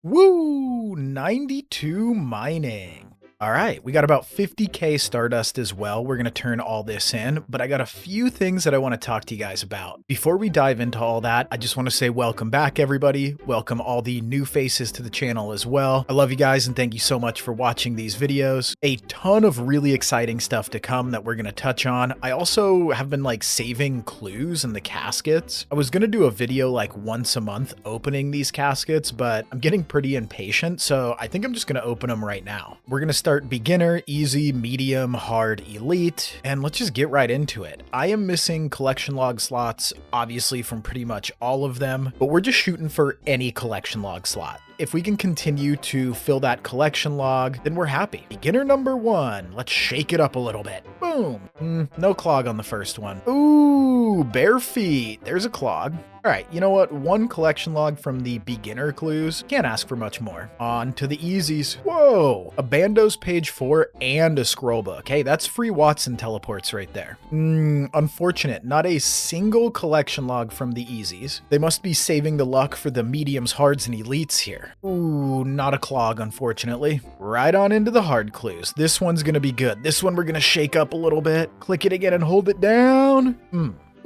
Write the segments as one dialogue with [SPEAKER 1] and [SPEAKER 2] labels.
[SPEAKER 1] Woo! 92 mining. All right, we got about 50k Stardust as well. We're going to turn all this in, but I got a few things that I want to talk to you guys about. Before we dive into all that, I just want to say welcome back, everybody. Welcome all the new faces to the channel as well. I love you guys and thank you so much for watching these videos. A ton of really exciting stuff to come that we're going to touch on. I also have been saving clues in the caskets. I was going to do a video once a month opening these caskets, but I'm getting pretty impatient, so I think I'm just going to open them right now. We're going to start beginner, easy, medium, hard, elite, and let's just get right into it. I am missing collection log slots, obviously, from pretty much all of them, but we're just shooting for any collection log slot. If we can continue to fill that collection log, then we're happy. Beginner number 1. Let's shake it up a little bit. Boom. No clog on the first one. Ooh, bare feet. There's a clog. All right, you know what? 1 collection log from the beginner clues. Can't ask for much more. On to the easies. Whoa, a Bandos page 4 and a scroll book. Hey, that's free Watson teleports right there. Unfortunate. Not a single collection log from the easies. They must be saving the luck for the mediums, hards, and elites here. Ooh, not a clog, unfortunately. Right on into the hard clues. This one's gonna be good. This one we're gonna shake up a little bit. Click it again and hold it down.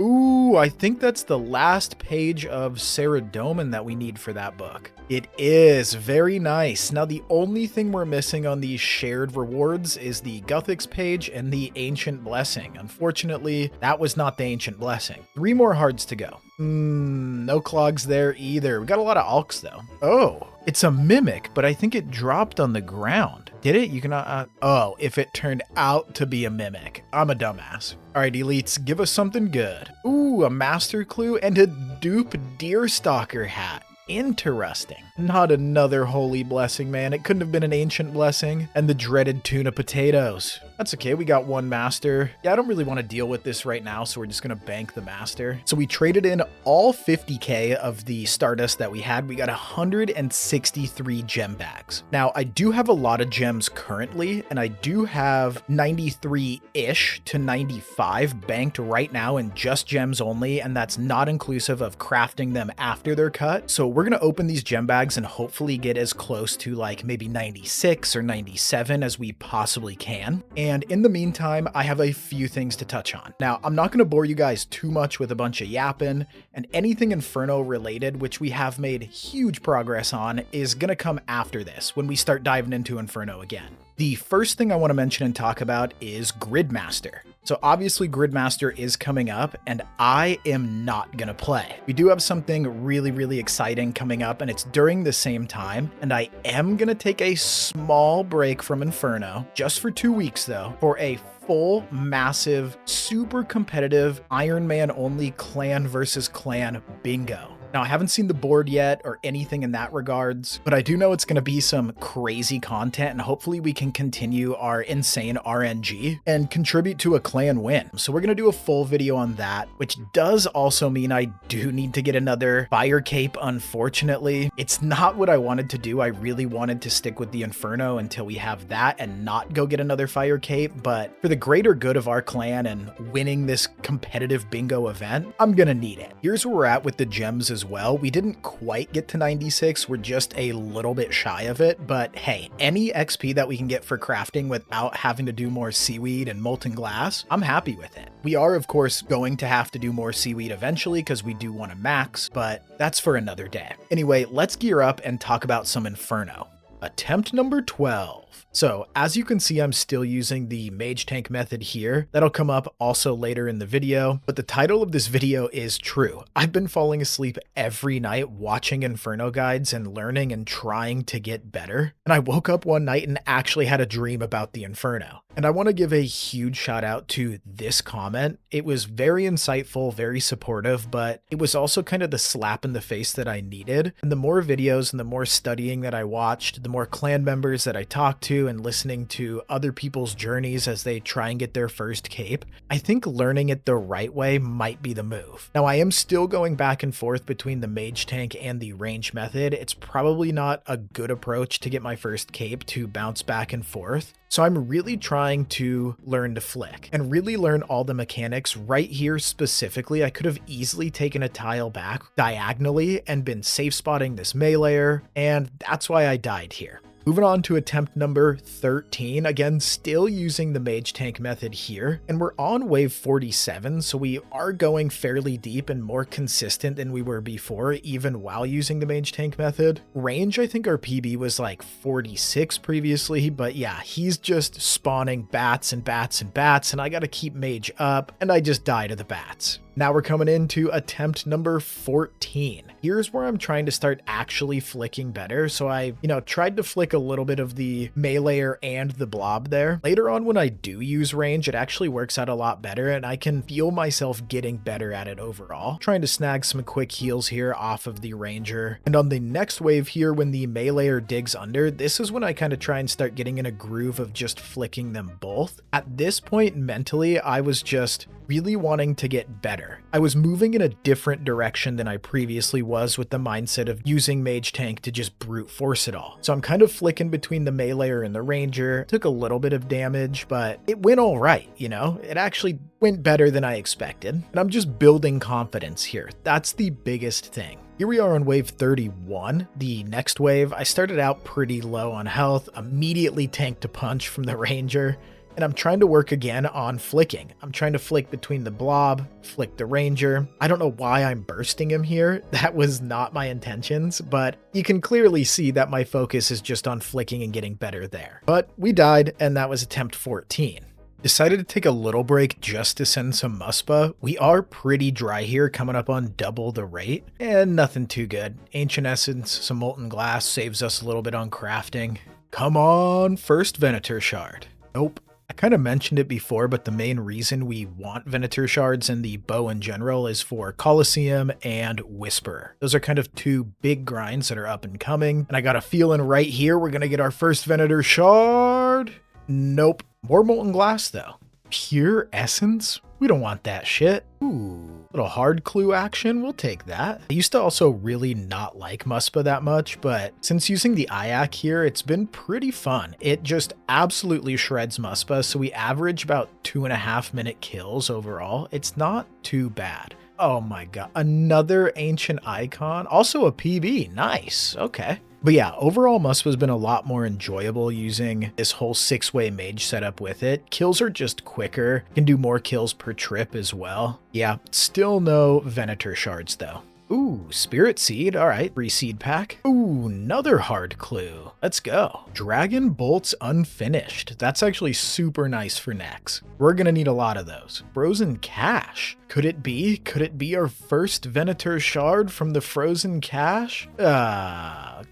[SPEAKER 1] Ooh, I think that's the last page of Saradomin that we need for that book. It is. Very nice. Now, the only thing we're missing on these shared rewards is the Guthix page and the Ancient Blessing. Unfortunately, that was not the Ancient Blessing. 3 more hards to go. No clogs there either. We got a lot of alks, though. Oh, it's a mimic, but I think it dropped on the ground. Did it? You cannot... oh, if it turned out to be a mimic. I'm a dumbass. All right, elites, give us something good. Ooh, a master clue and a dupe deerstalker hat. Interesting. Not another holy blessing, man. It couldn't have been an ancient blessing. And the dreaded tuna potatoes. That's okay. We got 1 master. Yeah, I don't really want to deal with this right now, so we're just going to bank the master. So we traded in all 50k of the Stardust that we had. We got 163 gem bags. Now, I do have a lot of gems currently, and I do have 93-ish to 95 banked right now in just gems only, and that's not inclusive of crafting them after they're cut. So we're going to open these gem bags and hopefully get as close to maybe 96 or 97 as we possibly can. And in the meantime, I have a few things to touch on. Now, I'm not going to bore you guys too much with a bunch of yapping, and anything Inferno related, which we have made huge progress on, is going to come after this when we start diving into Inferno again. The first thing I want to mention and talk about is Gridmaster. So obviously Gridmaster is coming up and I am not gonna play. We do have something really exciting coming up and it's during the same time, and I am gonna take a small break from Inferno, just for 2 weeks though, for a full, massive, super competitive Iron Man only clan versus clan bingo. Now, I haven't seen the board yet or anything in that regards, but I do know it's going to be some crazy content and hopefully we can continue our insane RNG and contribute to a clan win. So we're going to do a full video on that, which does also mean I do need to get another fire cape, unfortunately. It's not what I wanted to do. I really wanted to stick with the Inferno until we have that and not go get another fire cape, but for the greater good of our clan and winning this competitive bingo event, I'm going to need it. Here's where we're at with the gems as well. We didn't quite get to 96. We're just a little bit shy of it, but hey, any XP that we can get for crafting without having to do more seaweed and molten glass, I'm happy with it. We are, of course, going to have to do more seaweed eventually because we do want to max, but that's for another day. Anyway, let's gear up and talk about some Inferno. Attempt number 12. So as you can see, I'm still using the mage tank method here. That'll come up also later in the video, but the title of this video is true. I've been falling asleep every night watching Inferno guides and learning and trying to get better. And I woke up one night and actually had a dream about the Inferno. And I want to give a huge shout out to this comment. It was very insightful, very supportive, but it was also kind of the slap in the face that I needed. And the more videos and the more studying that I watched, the more clan members that I talked to and listening to other people's journeys as they try and get their first cape, I think learning it the right way might be the move. Now, I am still going back and forth between the mage tank and the range method. It's probably not a good approach to get my first cape to bounce back and forth. So I'm really trying to learn to flick and really learn all the mechanics right here specifically. I could have easily taken a tile back diagonally and been safe spotting this meleeer, and that's why I died here. Moving on to attempt number 13, again, still using the mage tank method here, and we're on wave 47, so we are going fairly deep and more consistent than we were before, even while using the mage tank method. Range, I think our PB was like 46 previously, but yeah, he's just spawning bats and bats and bats, and I gotta keep mage up, and I just die to the bats. Now we're coming into attempt number 14. Here's where I'm trying to start actually flicking better. So I, tried to flick a little bit of the meleeer and the blob there. Later on when I do use range, it actually works out a lot better and I can feel myself getting better at it overall. Trying to snag some quick heals here off of the ranger. And on the next wave here, when the meleeer digs under, this is when I kind of try and start getting in a groove of just flicking them both. At this point mentally, I was just really wanting to get better. I was moving in a different direction than I previously was with the mindset of using mage tank to just brute force it all. So I'm kind of flicking between the meleeer and the ranger. Took a little bit of damage, but it went all right, It actually went better than I expected. And I'm just building confidence here. That's the biggest thing. Here we are on wave 31. The next wave, I started out pretty low on health, immediately tanked a punch from the ranger. And I'm trying to work again on flicking. I'm trying to flick between the blob, flick the ranger. I don't know why I'm bursting him here. That was not my intentions, but you can clearly see that my focus is just on flicking and getting better there. But we died, and that was attempt 14. Decided to take a little break just to send some Muspah. We are pretty dry here, coming up on double the rate, and nothing too good. Ancient Essence, some Molten Glass saves us a little bit on crafting. Come on, first Venator Shard. Nope. I kind of mentioned it before, but the main reason we want Venator Shards and the bow in general is for Colosseum and Whisper. Those are kind of two big grinds that are up and coming, and I got a feeling right here we're gonna get our first Venator Shard. Nope. More Molten Glass though. Pure Essence? We don't want that shit. Ooh, little hard clue action, we'll take that. I used to also really not like Muspah that much, but since using the IAC here, it's been pretty fun. It just absolutely shreds Muspah, so we average about 2.5 minute kills overall. It's not too bad. Oh my god, another ancient icon, also a PB, nice, okay. But yeah, overall Muspah's been a lot more enjoyable using this whole 6-way mage setup with it. Kills are just quicker, can do more kills per trip as well. Yeah, still no Venator Shards though. Ooh, Spirit Seed, alright, free seed pack. Ooh, another hard clue. Let's go. Dragon Bolts Unfinished. That's actually super nice for next. We're gonna need a lot of those. Frozen Cache. Could it be? Could it be our first Venator Shard from the Frozen Cache?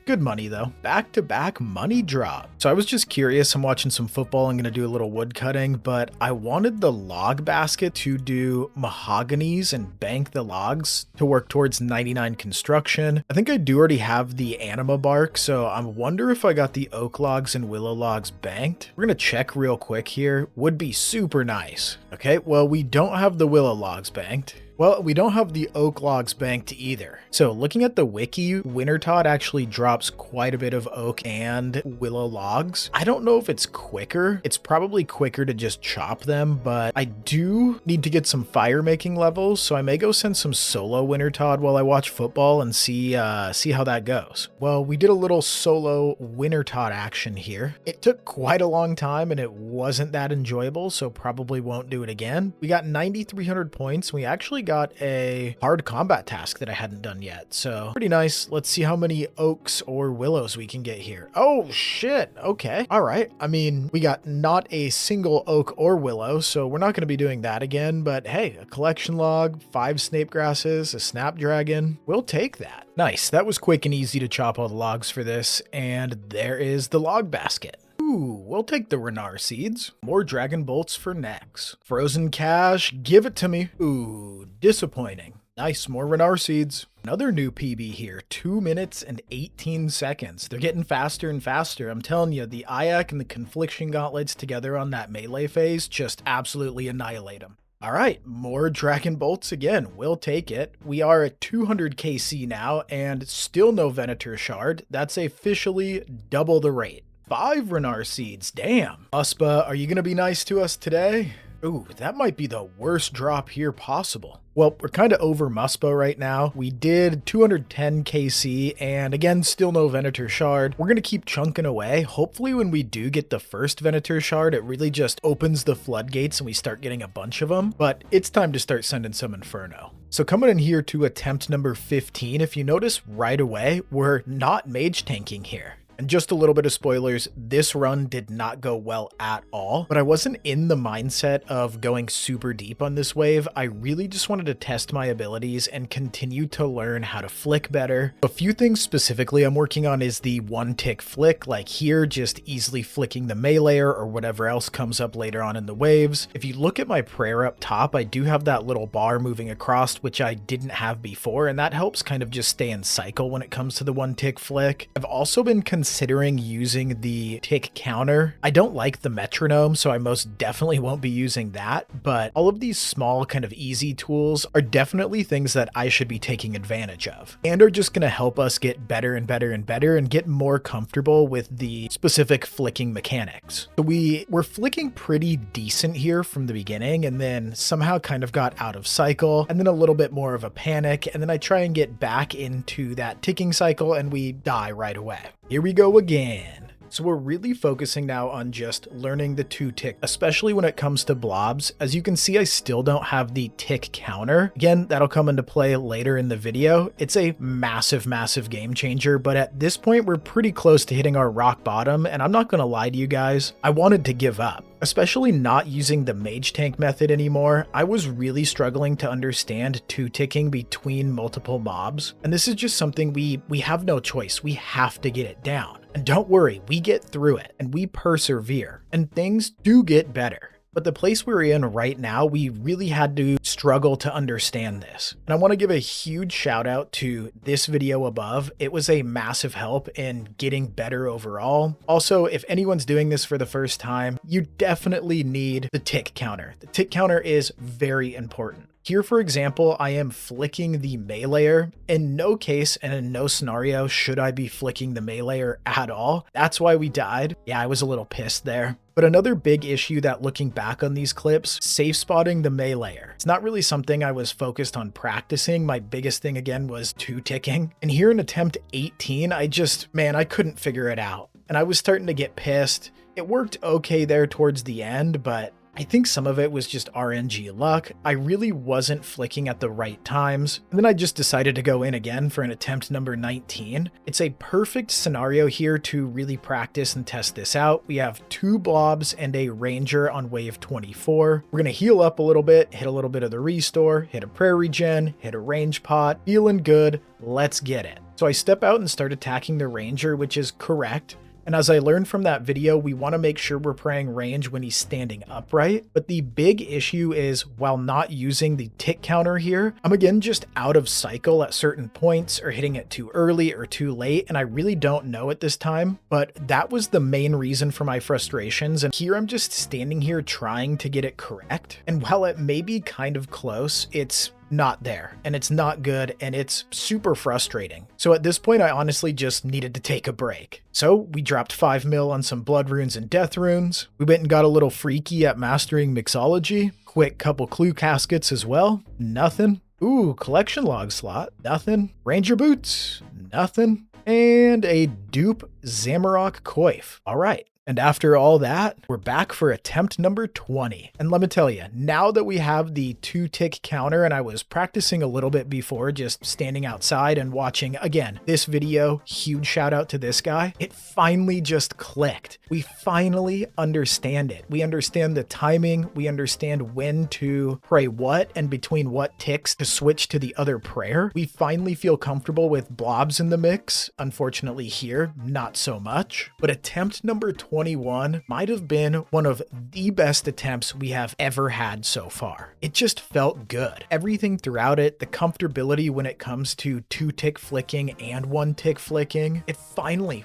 [SPEAKER 1] Good money though. Back-to-back money drop. So I was just curious, I'm watching some football, I'm gonna do a little wood cutting, but I wanted the log basket to do mahoganies and bank the logs to work towards 99 construction. I think I do already have the anima bark, so I wonder if I got the oak logs and willow logs banked. We're gonna check real quick here. Would be super nice. Okay, well, we don't have the willow logs banked. Well, we don't have the oak logs banked either. So looking at the wiki, Wintertodt actually drops quite a bit of oak and willow logs. I don't know if it's quicker. It's probably quicker to just chop them, but I do need to get some fire making levels, so I may go send some solo Wintertodt while I watch football and see how that goes. Well, we did a little solo Wintertodt action here. It took quite a long time and it wasn't that enjoyable, so probably won't do it again. We got 9,300 points. We actually got a hard combat task that I hadn't done yet, so pretty nice. Let's see how many oaks or willows we can get here. Oh shit, okay, all right. I mean, we got not a single oak or willow, so we're not going to be doing that again, but hey, a collection log, 5 snape grasses, a snapdragon, we'll take that. Nice, that was quick and easy to chop all the logs for this, and there is the log basket. Ooh, we'll take the Renar seeds. More Dragon Bolts for next. Frozen Cache, give it to me. Ooh, disappointing. Nice, more Renar seeds. Another new PB here, 2 minutes and 18 seconds. They're getting faster and faster. I'm telling you, the IAC and the Confliction Gauntlets together on that melee phase just absolutely annihilate them. All right, more Dragon Bolts again. We'll take it. We are at 200 KC now and still no Venator Shard. That's officially double the rate. 5 Renar seeds, damn. Muspah, are you gonna be nice to us today? Ooh, that might be the worst drop here possible. Well, we're kind of over Muspah right now. We did 210 KC, and again, still no Venator Shard. We're gonna keep chunking away. Hopefully when we do get the first Venator Shard, it really just opens the floodgates and we start getting a bunch of them. But it's time to start sending some Inferno. So coming in here to attempt number 15, if you notice right away, we're not mage tanking here. And just a little bit of spoilers, this run did not go well at all, but I wasn't in the mindset of going super deep on this wave. I really just wanted to test my abilities and continue to learn how to flick better. A few things specifically I'm working on is the one tick flick, like here, just easily flicking the meleeer or whatever else comes up later on in the waves. If you look at my prayer up top, I do have that little bar moving across, which I didn't have before, and that helps kind of just stay in cycle when it comes to the one tick flick. I've also been considering using the tick counter. I don't like the metronome, so I most definitely won't be using that, but all of these small kind of easy tools are definitely things that I should be taking advantage of and are just going to help us get better and better and better and get more comfortable with the specific flicking mechanics. So we were flicking pretty decent here from the beginning, and then somehow kind of got out of cycle, and then a little bit more of a panic, and then I try and get back into that ticking cycle and we die right away. Here we go again. So we're really focusing now on just learning the 2-tick, especially when it comes to blobs. As you can see, I still don't have the tick counter. Again, that'll come into play later in the video. It's a massive, massive game changer, but at this point, we're pretty close to hitting our rock bottom, and I'm not gonna lie to you guys, I wanted to give up. Especially not using the mage tank method anymore, I was really struggling to understand 2-ticking between multiple mobs, and this is just something we have no choice. We have to get it down. And don't worry, we get through it and we persevere, and things do get better. But the place we're in right now, we really had to struggle to understand this. And I want to give a huge shout out to this video above. It was a massive help in getting better overall. Also, if anyone's doing this for the first time, you definitely need the tick counter. The tick counter is very important. Here, for example, I am flicking the meleeer. In no case and in no scenario should I be flicking the meleeer at all. That's why we died. Yeah, I was a little pissed there. But another big issue that looking back on these clips, safe spotting the meleeer. It's not really something I was focused on practicing. My biggest thing again was 2-ticking. And here in attempt 18, I couldn't figure it out. And I was starting to get pissed. It worked okay there towards the end, but I think some of it was just RNG luck. I really wasn't flicking at the right times. And then I just decided to go in again for an attempt number 19. It's a perfect scenario here to really practice and test this out. We have 2 blobs and a ranger on wave 24. We're gonna heal up a little bit, hit a little bit of the restore, hit a prayer regen, hit a range pot, feeling good, let's get it. So I step out and start attacking the ranger, which is correct. And as I learned from that video, we want to make sure we're praying range when he's standing upright. But the big issue is while not using the tick counter here, I'm again just out of cycle at certain points or hitting it too early or too late. And I really don't know at this time, but that was the main reason for my frustrations. And here I'm just standing here trying to get it correct. And while it may be kind of close, it's not there, and it's not good, and it's super frustrating. So at this point, I honestly just needed to take a break. So we dropped 5 mil on some blood runes and death runes. We went and got a little freaky at mastering mixology. Quick couple clue caskets as well. Nothing. Ooh, collection log slot. Nothing. Ranger boots. Nothing. And a dupe Zamarok coif. All right. And after all that, we're back for attempt number 20. And let me tell you, now that we have the 2-tick counter, and I was practicing a little bit before, just standing outside and watching, again, this video, huge shout out to this guy, it finally just clicked. We finally understand it. We understand the timing, we understand when to pray what, and between what ticks to switch to the other prayer. We finally feel comfortable with blobs in the mix. Unfortunately here, not so much. But attempt number 20 21 might have been one of the best attempts we have ever had so far. It just felt good. Everything throughout it, the comfortability when it comes to 2-tick flicking and 1-tick flicking, it finally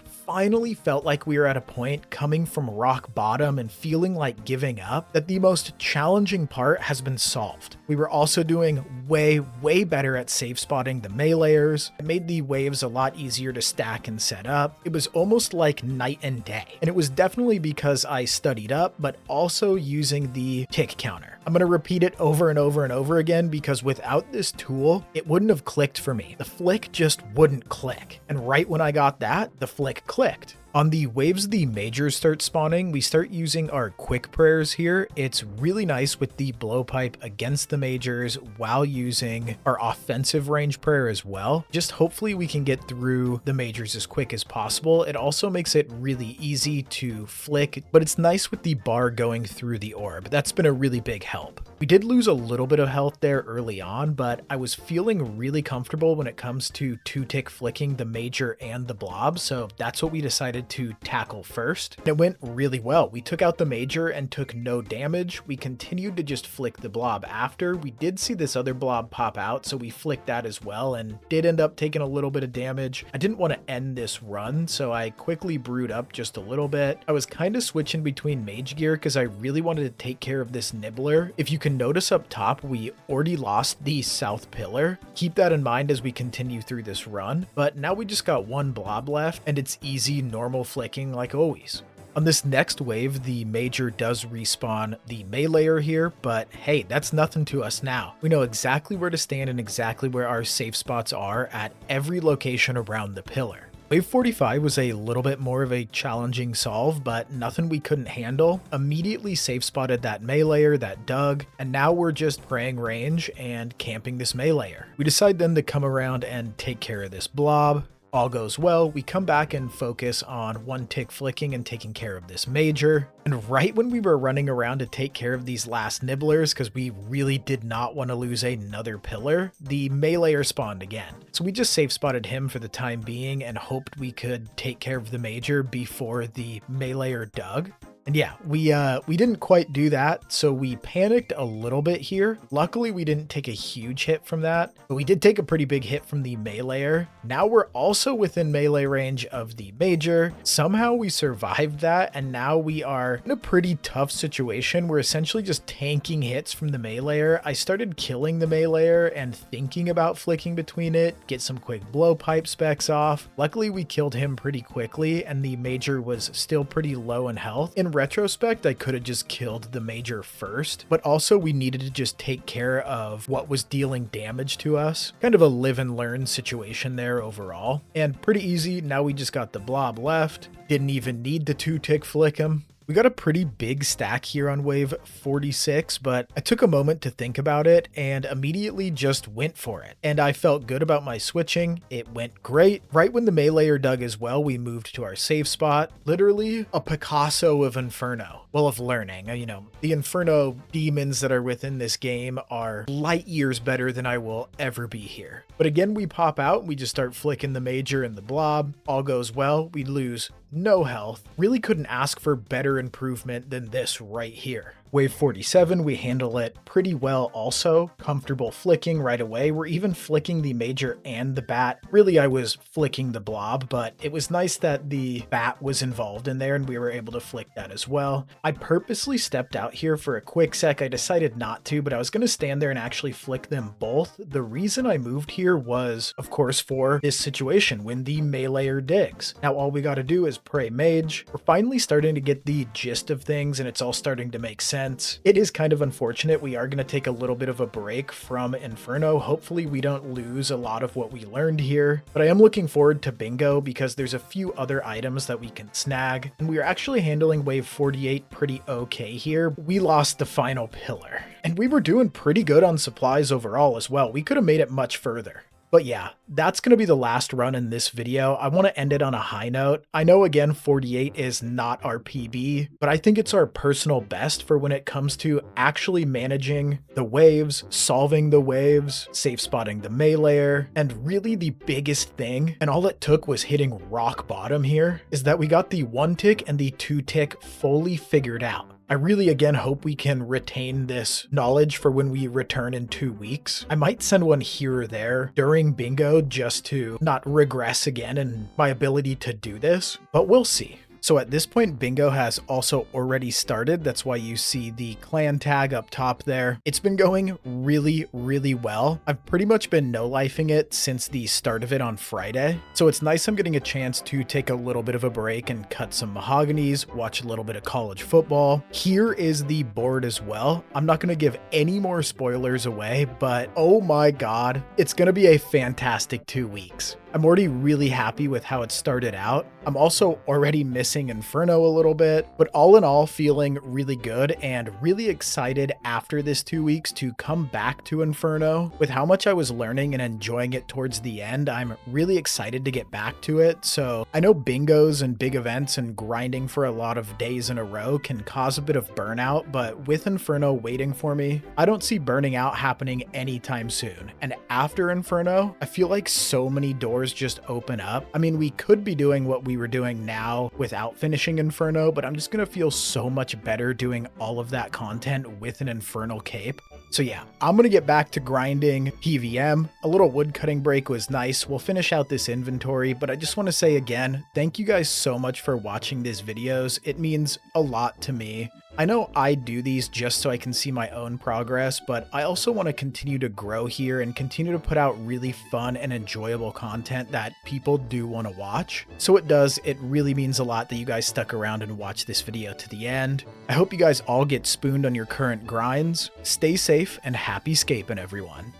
[SPEAKER 1] felt like we were at a point coming from rock bottom and feeling like giving up, that the most challenging part has been solved. We were also doing way better at safe spotting the meleeers. It made the waves a lot easier to stack and set up. It was almost like night and day. And it was definitely because I studied up, but also using the tick counter. I'm going to repeat it over and over and over again because without this tool, it wouldn't have clicked for me. The flick just wouldn't click. And right when I got that, the flick clicked. On the waves the majors start spawning, we start using our quick prayers here. It's really nice with the blowpipe against the majors while using our offensive range prayer as well. Just hopefully we can get through the majors as quick as possible. It also makes it really easy to flick, but it's nice with the bar going through the orb. That's been a really big help. We did lose a little bit of health there early on, but I was feeling really comfortable when it comes to 2-tick flicking the major and the blob, so that's what we decided to tackle first. And it went really well. We took out the major and took no damage. We continued to just flick the blob after. We did see this other blob pop out, so we flicked that as well and did end up taking a little bit of damage. I didn't want to end this run, so I quickly brewed up just a little bit. I was kind of switching between mage gear because I really wanted to take care of this nibbler. If you can notice up top, we already lost the south pillar. Keep that in mind as we continue through this run, but now we just got one blob left and it's easy normal flicking like always. On this next wave, the major does respawn the meleeer here, but hey, that's nothing to us now. We know exactly where to stand and exactly where our safe spots are at every location around the pillar. Wave 45 was a little bit more of a challenging solve, but nothing we couldn't handle. Immediately safe spotted that meleeer that dug, and now we're just praying range and camping this meleeer. We decide then to come around and take care of this blob. All goes well, we come back and focus on 1-tick flicking and taking care of this major. And right when we were running around to take care of these last nibblers, because we really did not want to lose another pillar, the meleeer spawned again. So we just safe spotted him for the time being and hoped we could take care of the major before the meleeer dug. And yeah, we didn't quite do that, so we panicked a little bit here. Luckily, we didn't take a huge hit from that, but we did take a pretty big hit from the meleeer. Now we're also within melee range of the major. Somehow we survived that, and now we are in a pretty tough situation. We're essentially just tanking hits from the meleeer. I started killing the meleeer and thinking about flicking between it, get some quick blowpipe specs off. Luckily, we killed him pretty quickly, and the major was still pretty low in health. In retrospect, I could have just killed the major first, but also we needed to just take care of what was dealing damage to us. Kind of a live and learn situation there overall, and pretty easy. Now we just got the blob left. Didn't even need the 2-tick flick him. We got a pretty big stack here on wave 46, but I took a moment to think about it and immediately just went for it. And I felt good about my switching. It went great. Right when the meleeer dug as well, we moved to our safe spot. Literally a Picasso of Inferno. Well, of learning. You know, the Inferno demons that are within this game are light years better than I will ever be here. But again, we pop out, we just start flicking the major and the blob. All goes well. We lose no health. Really couldn't ask for better improvement than this right here. Wave 47, we handle it pretty well also. Comfortable flicking right away. We're even flicking the major and the bat. Really, I was flicking the blob, but it was nice that the bat was involved in there and we were able to flick that as well. I purposely stepped out here for a quick sec. I decided not to, but I was going to stand there and actually flick them both. The reason I moved here was, of course, for this situation when the meleeer digs. Now, all we got to do is pray mage. We're finally starting to get the gist of things and it's all starting to make sense. It is kind of unfortunate. We are going to take a little bit of a break from Inferno. Hopefully we don't lose a lot of what we learned here, but I am looking forward to bingo because there's a few other items that we can snag, and we are actually handling wave 48 pretty okay here. We lost the final pillar, and we were doing pretty good on supplies overall as well. We could have made it much further. But yeah, that's going to be the last run in this video. I want to end it on a high note. I know again 48 is not our PB, but I think it's our personal best for when it comes to actually managing the waves, solving the waves, safe spotting the meleeer, and really the biggest thing, and all it took was hitting rock bottom here, is that we got the 1 tick and the 2 tick fully figured out. I really again hope we can retain this knowledge for when we return in 2 weeks. I might send one here or there during bingo just to not regress again in my ability to do this, but we'll see. So at this point, bingo has also already started. That's why you see the clan tag up top there. It's been going really, really well. I've pretty much been no-lifing it since the start of it on Friday. So it's nice I'm getting a chance to take a little bit of a break and cut some mahoganies, watch a little bit of college football. Here is the board as well. I'm not going to give any more spoilers away, but oh my God, it's going to be a fantastic 2 weeks. I'm already really happy with how it started out. I'm also already missing Inferno a little bit, but all in all feeling really good and really excited after this 2 weeks to come back to Inferno. With how much I was learning and enjoying it towards the end, I'm really excited to get back to it. So I know bingos and big events and grinding for a lot of days in a row can cause a bit of burnout, but with Inferno waiting for me, I don't see burning out happening anytime soon. And after Inferno, I feel like so many doors just open up. I mean, we could be doing what we were doing now without finishing Inferno, but I'm just gonna feel so much better doing all of that content with an Infernal cape. So yeah, I'm gonna get back to grinding PVM. A little woodcutting break was nice. We'll finish out this inventory, but I just want to say again, thank you guys so much for watching these videos. It means a lot to me. I know I do these just so I can see my own progress, but I also want to continue to grow here and continue to put out really fun and enjoyable content that people do want to watch. So it really means a lot that you guys stuck around and watched this video to the end. I hope you guys all get spooned on your current grinds. Stay safe and happy scaping, everyone.